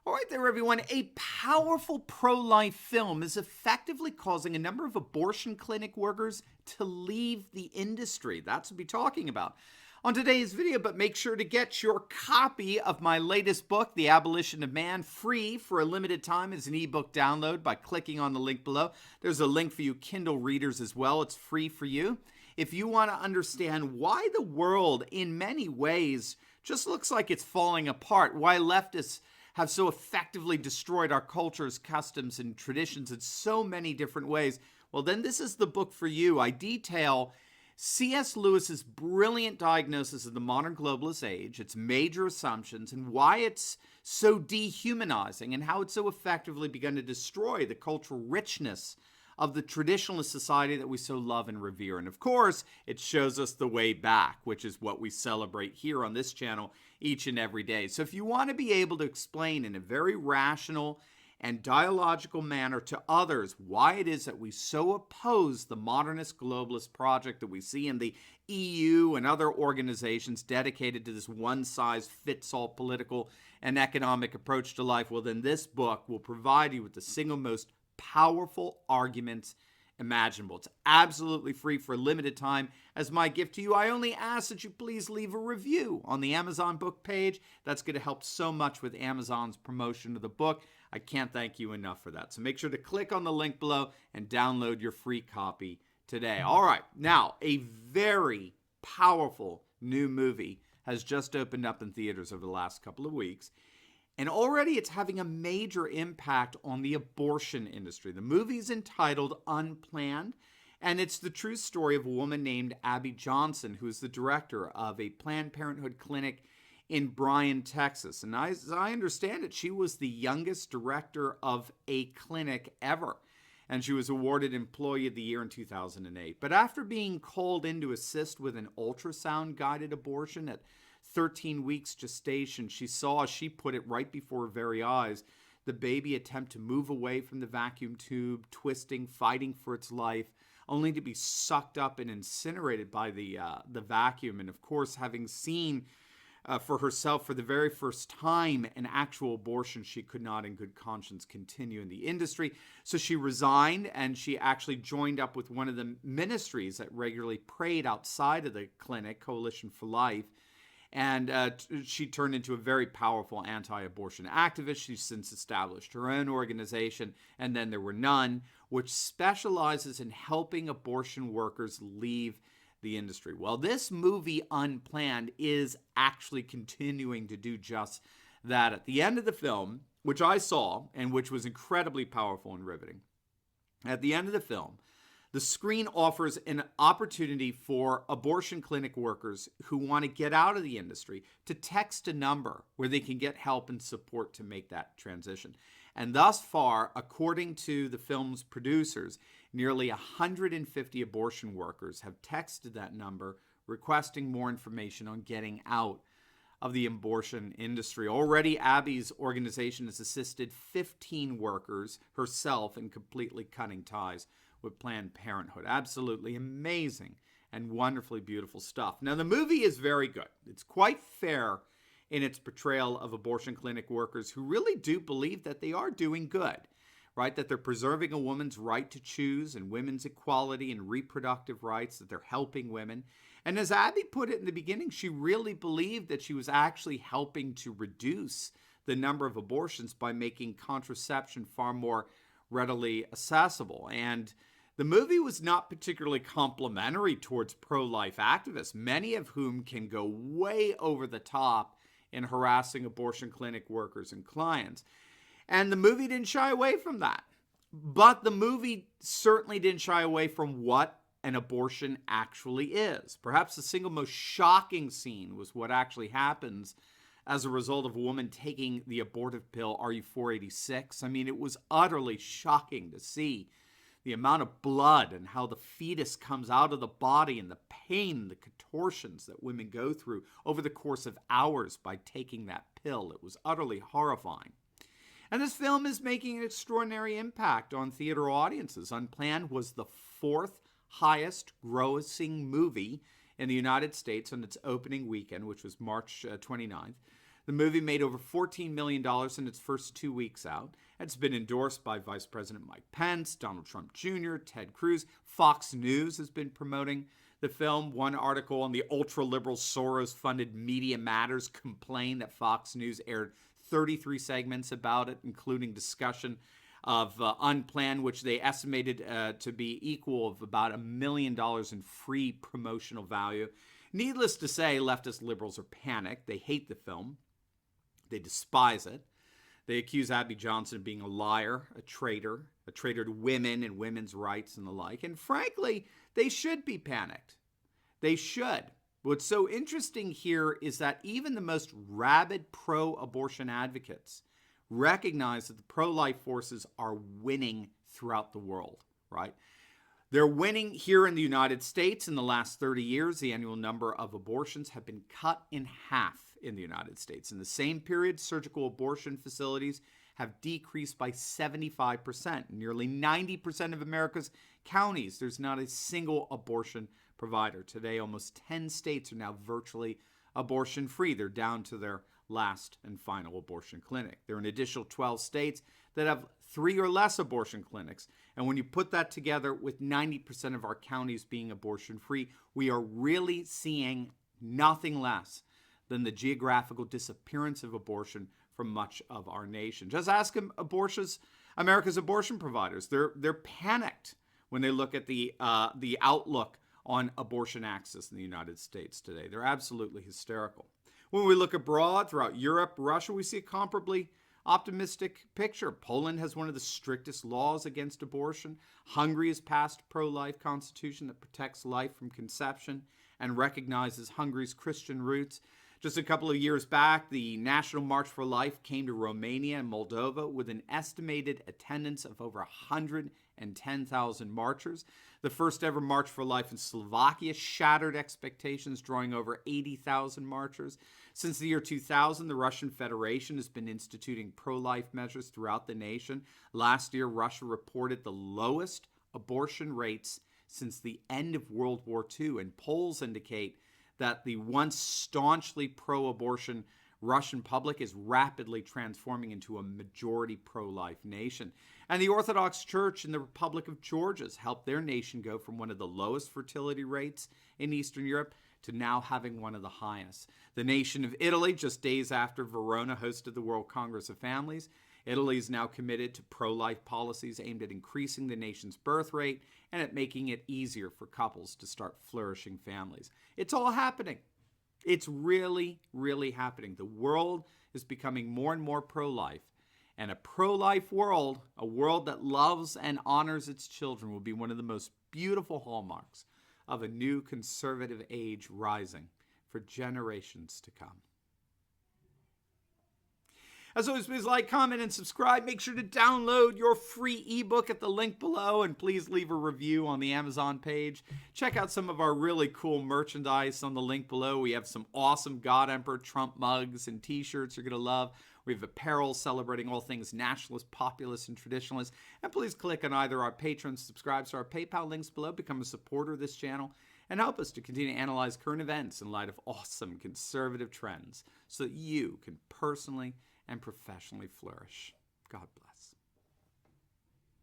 All right there, everyone. A powerful pro-life film is effectively causing a number of abortion clinic workers to leave the industry. That's what we'll be talking about on today's video, but make sure to get your copy of my latest book, The Abolition of Man, free for a limited time as an ebook download by clicking on the link below. There's a link for you Kindle readers as well. It's free for you. If you want to understand why the world, in many ways, just looks like it's falling apart, why leftists have so effectively destroyed our cultures, customs, and traditions in so many different ways, well, then this is the book for you. I detail C.S. Lewis's brilliant diagnosis of the modern globalist age, its major assumptions, and why it's so dehumanizing, and how it's so effectively begun to destroy the cultural richness of the traditionalist society that we so love and revere. And of course, it shows us the way back, which is what we celebrate here on this channel each and every day. So if you want to be able to explain in a very rational and dialogical manner to others why it is that we so oppose the modernist globalist project that we see in the EU and other organizations dedicated to this one-size-fits-all political and economic approach to life, well, then this book will provide you with the single most powerful arguments imaginable. It's absolutely free for a limited time. As my gift to you, I only ask that you please leave a review on the Amazon book page. That's going to help so much with Amazon's promotion of the book. I can't thank you enough for that. So make sure to click on the link below and download your free copy today. All right, now a very powerful new movie has just opened up in theaters over the last couple of weeks. And already it's having a major impact on the abortion industry. The movie is entitled Unplanned, and it's the true story of a woman named Abby Johnson, who is the director of a Planned Parenthood clinic in Bryan, Texas. And as I understand it, she was the youngest director of a clinic ever, and she was awarded Employee of the Year in 2008. But after being called in to assist with an ultrasound-guided abortion at 13 weeks gestation, she saw, as she put it right before her very eyes, the baby attempt to move away from the vacuum tube, twisting, fighting for its life, only to be sucked up and incinerated by the vacuum. And of course, having seen for herself for the very first time an actual abortion, she could not in good conscience continue in the industry. So she resigned, and she actually joined up with one of the ministries that regularly prayed outside of the clinic, Coalition for Life. And she turned into a very powerful anti-abortion activist. She's since established her own organization, and then there were none, which specializes in helping abortion workers leave the industry. Well, this movie, Unplanned, is actually continuing to do just that. At the end of the film, which I saw, and which was incredibly powerful and riveting, at the end of the film, the screen offers an opportunity for abortion clinic workers who want to get out of the industry to text a number where they can get help and support to make that transition. And thus far, according to the film's producers, nearly 150 abortion workers have texted that number requesting more information on getting out of the abortion industry. Already, Abby's organization has assisted 15 workers herself in completely cutting ties with Planned Parenthood. Absolutely amazing and wonderfully beautiful stuff. Now, the movie is very good. It's quite fair in its portrayal of abortion clinic workers who really do believe that they are doing good, right? That they're preserving a woman's right to choose and women's equality and reproductive rights, that they're helping women. And as Abby put it in the beginning, she really believed that she was actually helping to reduce the number of abortions by making contraception far more readily accessible. And the movie was not particularly complimentary towards pro-life activists, many of whom can go way over the top in harassing abortion clinic workers and clients. And the movie didn't shy away from that. But the movie certainly didn't shy away from what an abortion actually is. Perhaps the single most shocking scene was what actually happens as a result of a woman taking the abortive pill RU486. I mean, it was utterly shocking to see the amount of blood and how the fetus comes out of the body and the pain, the contortions that women go through over the course of hours by taking that pill. It was utterly horrifying. And this film is making an extraordinary impact on theater audiences. Unplanned was the fourth highest grossing movie in the United States on its opening weekend, which was March 29th. The movie made over $14 million in its first 2 weeks out. It's been endorsed by Vice President Mike Pence, Donald Trump Jr., Ted Cruz. Fox News has been promoting the film. One article on the ultra-liberal Soros-funded Media Matters complained that Fox News aired 33 segments about it, including discussion of Unplanned, which they estimated to be equal of about $1 million in free promotional value. Needless to say, leftist liberals are panicked. They hate the film. They despise it. They accuse Abby Johnson of being a liar, a traitor to women and women's rights and the like. And frankly, they should be panicked. They should. What's so interesting here is that even the most rabid pro-abortion advocates recognize that the pro-life forces are winning throughout the world, right? They're winning here in the United States. In the last 30 years, the annual number of abortions have been cut in half in the United States. In the same period, surgical abortion facilities have decreased by 75%. Nearly 90% of America's counties, there's not a single abortion provider. Today, almost 10 states are now virtually abortion-free. They're down to their last and final abortion clinic. There are an additional 12 states that have 3 or less abortion clinics. And when you put that together with 90% of our counties being abortion-free, we are really seeing nothing less than the geographical disappearance of abortion from much of our nation. Just ask America's abortion providers. They're panicked when they look at the outlook on abortion access in the United States today. They're absolutely hysterical. When we look abroad, throughout Europe, Russia, we see a comparably optimistic picture. Poland has one of the strictest laws against abortion. Hungary has passed a pro-life constitution that protects life from conception and recognizes Hungary's Christian roots. Just a couple of years back, the National March for Life came to Romania and Moldova with an estimated attendance of over 110,000 marchers. The first ever March for Life in Slovakia shattered expectations, drawing over 80,000 marchers. Since the year 2000, the Russian Federation has been instituting pro-life measures throughout the nation. Last year, Russia reported the lowest abortion rates since the end of World War II, and polls indicate that the once staunchly pro-abortion Russian public is rapidly transforming into a majority pro-life nation. And the Orthodox Church in the Republic of Georgia has helped their nation go from one of the lowest fertility rates in Eastern Europe to now having one of the highest. The nation of Italy, just days after Verona hosted the World Congress of Families, Italy is now committed to pro-life policies aimed at increasing the nation's birth rate and at making it easier for couples to start flourishing families. It's all happening. It's really, really happening. The world is becoming more and more pro-life. And a pro-life world, a world that loves and honors its children, will be one of the most beautiful hallmarks of a new conservative age rising for generations to come. As always, please like, comment, and subscribe. Make sure to download your free ebook at the link below, and please leave a review on the Amazon page. Check out some of our really cool merchandise on the link below. We have some awesome God Emperor Trump mugs and t-shirts you're going to love. We have apparel celebrating all things nationalist, populist, and traditionalist. And please click on either our Patreon, subscribe to our PayPal links below, become a supporter of this channel, and help us to continue to analyze current events in light of awesome conservative trends so that you can personally and professionally flourish. God bless.